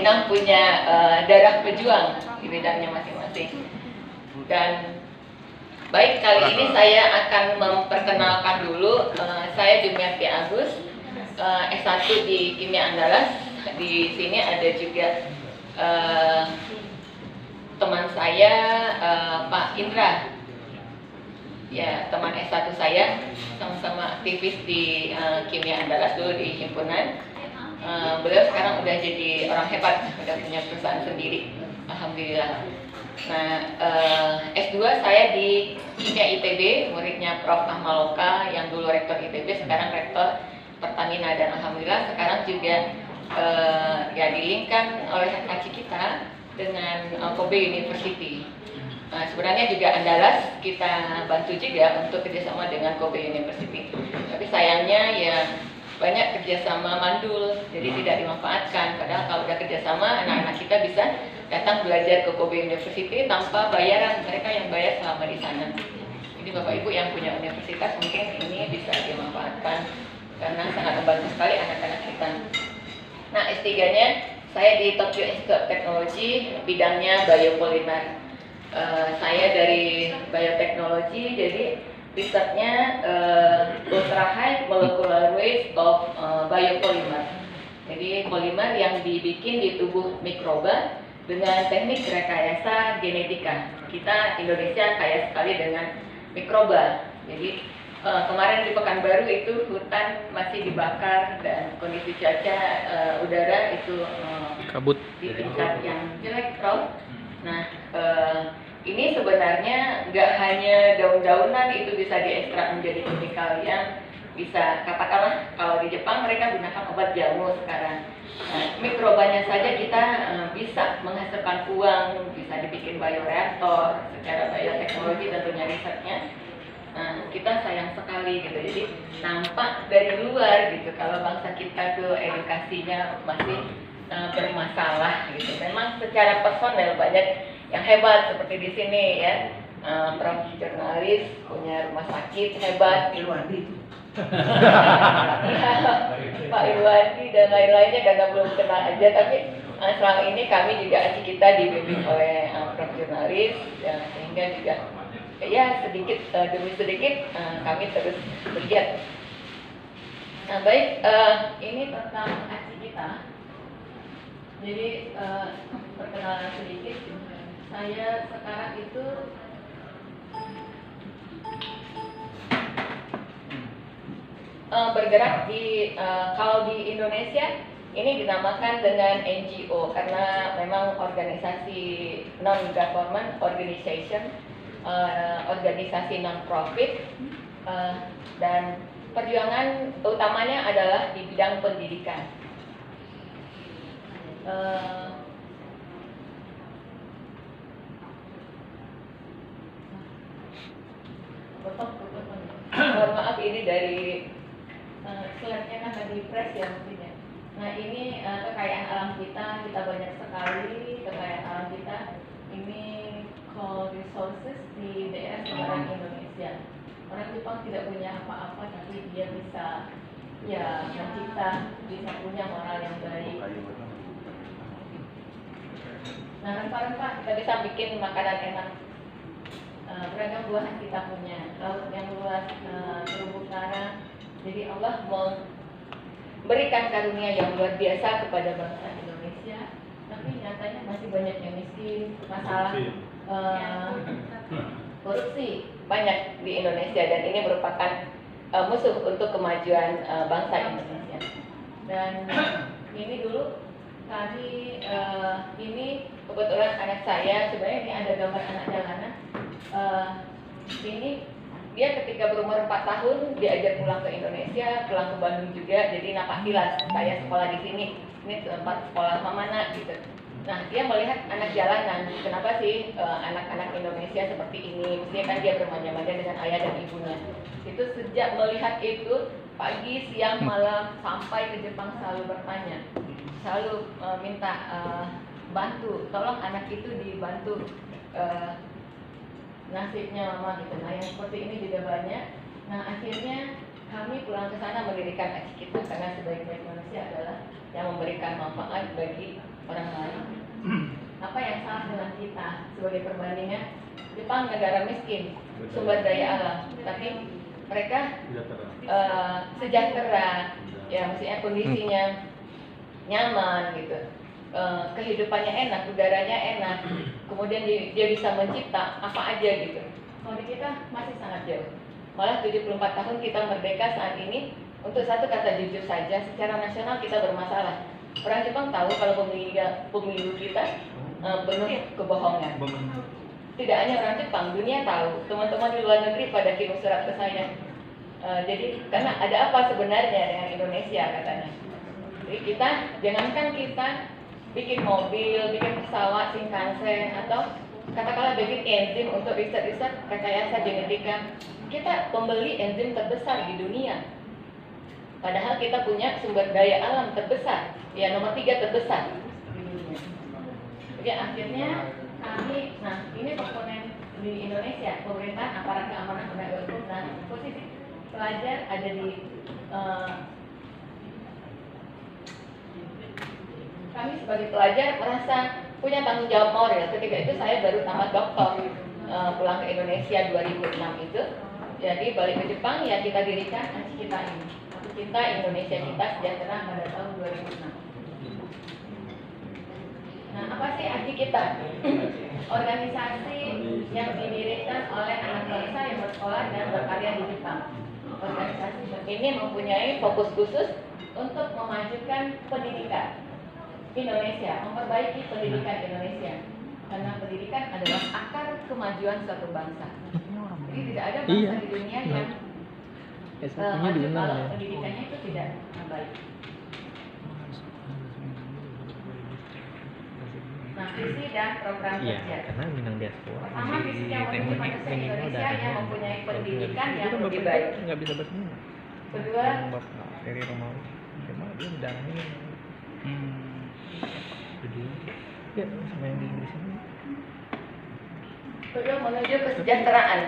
Minang punya darah pejuang di bidangnya masing-masing. Dan baik, kali ini saya akan memperkenalkan dulu, saya Jumiati Agus, S1 di Kimia Andalas. Di sini ada juga teman saya, Pak Indra, ya teman S1 saya, sama-sama aktivis di Kimia Andalas dulu di himpunan. Beliau sekarang udah jadi orang hebat, udah punya perusahaan sendiri, alhamdulillah. Nah, S2 saya di Kimia ITB, muridnya Prof. Ahmaloka yang dulu rektor ITB, sekarang rektor Pertamina, dan alhamdulillah sekarang juga ya dilingkan oleh kaci kita dengan Kobe University. Nah, sebenarnya juga Andalas kita bantu juga untuk kerjasama dengan Kobe University. Tapi sayangnya ya banyak kerjasama mandul, jadi tidak dimanfaatkan. Padahal kalau udah kerjasama, anak-anak kita bisa datang belajar ke Kobe University tanpa bayaran, mereka yang bayar selama di sana. Jadi Bapak Ibu yang punya universitas mungkin ini bisa dimanfaatkan karena sangat membantu sekali anak-anak kita. Nah, S3-nya saya di Tokyo Institute of Technology, bidangnya biopolimer. Saya dari bioteknologi, jadi risetnya ultra high molecular weight of biopolymer. Jadi polimer yang dibikin di tubuh mikroba dengan teknik rekayasa genetika. Kita Indonesia kaya sekali dengan mikroba. Jadi kemarin di Pekanbaru itu hutan masih dibakar dan kondisi cuaca udara itu kabut di tingkat yang jelek, Prof. Nah, ini sebenarnya nggak hanya daun-daunan itu bisa diekstrak menjadi kimikal yang bisa, katakanlah kalau di Jepang mereka gunakan obat jamu sekarang. Nah, mikrobanya saja kita bisa menghasilkan uang, bisa dibikin bioreaktor secara bioteknologi tentunya risetnya. Nah, kita sayang sekali gitu, jadi nampak dari luar gitu kalau bangsa kita tuh edukasinya masih bermasalah gitu. Memang secara personel banyak yang hebat seperti di sini ya, Prof. Jurnalis punya rumah sakit hebat, Pak Irwandi dan lain-lainnya karena belum kenal aja, tapi selama ini kami juga aji kita dibimbing oleh Prof. Jurnalis ya, sehingga juga ya sedikit demi sedikit kami terus bergiat. Nah baik, ini tentang aji kita. Jadi perkenalan sedikit, saya sekarang itu bergerak di kalau di Indonesia ini dinamakan dengan NGO karena memang organisasi non-government organization, organisasi non-profit, dan perjuangan utamanya adalah di bidang pendidikan. Mohon maaf ini dari slide-nya kan tadi press ya mungkin ya. Nah ini kekayaan alam kita banyak sekali kekayaan alam kita. Ini coal resources di daerah sebaran Indonesia. Orang Jepang tidak punya apa-apa tapi dia bisa ya mencipta, bisa punya moral yang baik. Nah, rempah-rempah kita bisa bikin makanan enak. Beragam buahan kita punya, laut yang luas, terumbu karang. Jadi Allah memberikan karunia yang luar biasa kepada bangsa Indonesia. Tapi nyatanya masih banyak yang miskin, masalah korupsi banyak di Indonesia, dan ini merupakan musuh untuk kemajuan bangsa Indonesia. Dan ini dulu tadi ini kebetulan anak saya, sebenarnya ini ada gambar anak jalanan. Ini dia ketika berumur 4 tahun diajak pulang ke Indonesia, pulang ke Bandung juga, jadi napak tilas saya sekolah di sini, ini tempat sekolah Mamana gitu. Nah dia melihat anak jalanan, kenapa sih anak-anak Indonesia seperti ini, mestinya kan dia bermanja-manja dengan ayah dan ibunya. Itu sejak melihat itu, pagi, siang, malam, sampai ke Jepang selalu bertanya, selalu minta bantu, tolong anak itu dibantu nasibnya mama gitu. Nah yang seperti ini juga banyak. Nah akhirnya kami pulang ke sana mendirikan aji kita karena sebaik-baik manusia adalah yang memberikan manfaat bagi orang lain. kalah dengan kita sebagai perbandingan. Jepang negara miskin, sumber daya alam, tapi mereka sejahtera, ya maksudnya kondisinya nyaman gitu, kehidupannya enak, udaranya enak, kemudian dia bisa mencipta apa aja gitu. Kalau di kita masih sangat jauh. Malah 74 tahun kita merdeka saat ini, untuk satu kata jujur saja, secara nasional kita bermasalah. Orang Jepang tahu kalau pemilu kita penuh kebohongan. Tidak hanya orang Jepang, dunia tahu. Teman-teman di luar negeri pada kirim surat ke saya. Jadi karena ada apa sebenarnya dengan Indonesia katanya. Jadi kita, jangankan kita bikin mobil, bikin pesawat, Shinkansen, atau katakanlah bikin enzim untuk riset-riset rekayasa genetika. Kita pembeli enzim terbesar di dunia. Padahal kita punya sumber daya alam terbesar, ya nomor 3 terbesar di dunia. Jadi akhirnya kami, nah ini komponen di Indonesia, pemerintahan, aparat keamanan, penegak hukum, dan posisi pelajar ada di kami sebagai pelajar merasa punya tanggung jawab moral. Ketika itu saya baru tamat doktor, pulang ke Indonesia 2006 itu. Jadi balik ke Jepang, ya kita dirikan Aci Kita ini, Aku Cinta Indonesia Kita Sejahtera pada tahun 2006. Nah, apa sih Aci Kita? Organisasi yang didirikan oleh anak bangsa yang bersekolah dan berkarya di Jepang. Organisasi ini mempunyai fokus khusus untuk memajukan pendidikan Indonesia, memperbaiki pendidikan Indonesia. Karena pendidikan adalah akar kemajuan suatu bangsa. Jadi tidak ada bangsa di dunia yang maju kalau pendidikannya itu tidak baik. Nah, visi dan program kerja. Pertama, visi yang menuju bangsa Indonesia yang mempunyai pendidikan yang lebih baik. Kedua, dari rumah dia udah ya sama yang di Inggris ini. Kedua, menuju kesejahteraan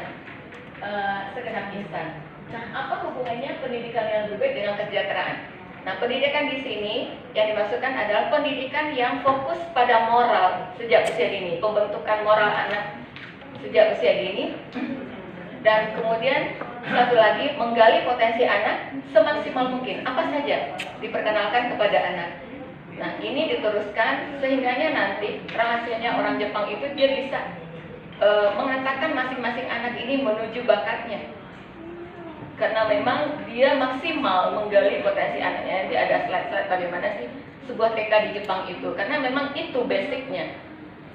segenap insan. Nah, apa hubungannya pendidikan yang lebih baik dengan kesejahteraan? Nah, pendidikan di sini yang dimaksudkan adalah pendidikan yang fokus pada moral sejak usia dini, pembentukan moral anak sejak usia dini, dan kemudian satu lagi menggali potensi anak semaksimal mungkin. Apa saja diperkenalkan kepada anak. Nah, ini diteruskan sehingganya nanti rahasianya orang Jepang itu dia bisa mengatakan masing-masing anak ini menuju bakatnya. Karena memang dia maksimal menggali potensi anaknya. Nanti ada slide-slide bagaimana sih sebuah TK di Jepang itu. Karena memang itu basicnya.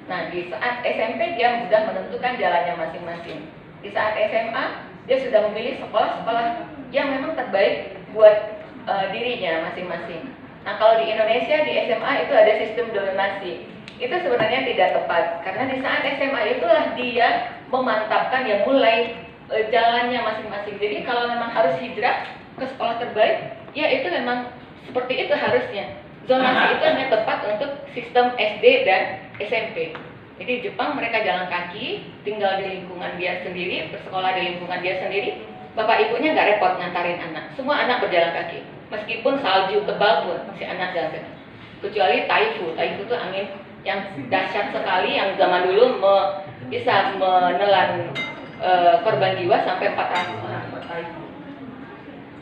Nah, di saat SMP dia sudah menentukan jalannya masing-masing. Di saat SMA dia sudah memilih sekolah-sekolah yang memang terbaik buat dirinya masing-masing. Nah, kalau di Indonesia di SMA itu ada sistem donasi. Itu sebenarnya tidak tepat. Karena di saat SMA itulah dia memantapkan yang mulai jalannya masing-masing. Jadi kalau memang harus hijrah ke sekolah terbaik, ya itu memang seperti itu harusnya. Zonasi itu hanya tepat untuk sistem SD dan SMP. Jadi di Jepang mereka jalan kaki, tinggal di lingkungan dia sendiri, bersekolah di lingkungan dia sendiri. Bapak ibunya nggak repot ngantarin anak. Semua anak berjalan kaki. Meskipun salju tebal pun masih anak jalan kaki. Kecuali taifu. Taifu itu angin yang dahsyat sekali yang zaman dulu bisa menelan korban jiwa sampai 400 orang per taifu.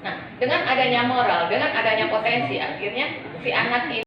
Nah, dengan adanya moral, dengan adanya potensi, akhirnya si anak ini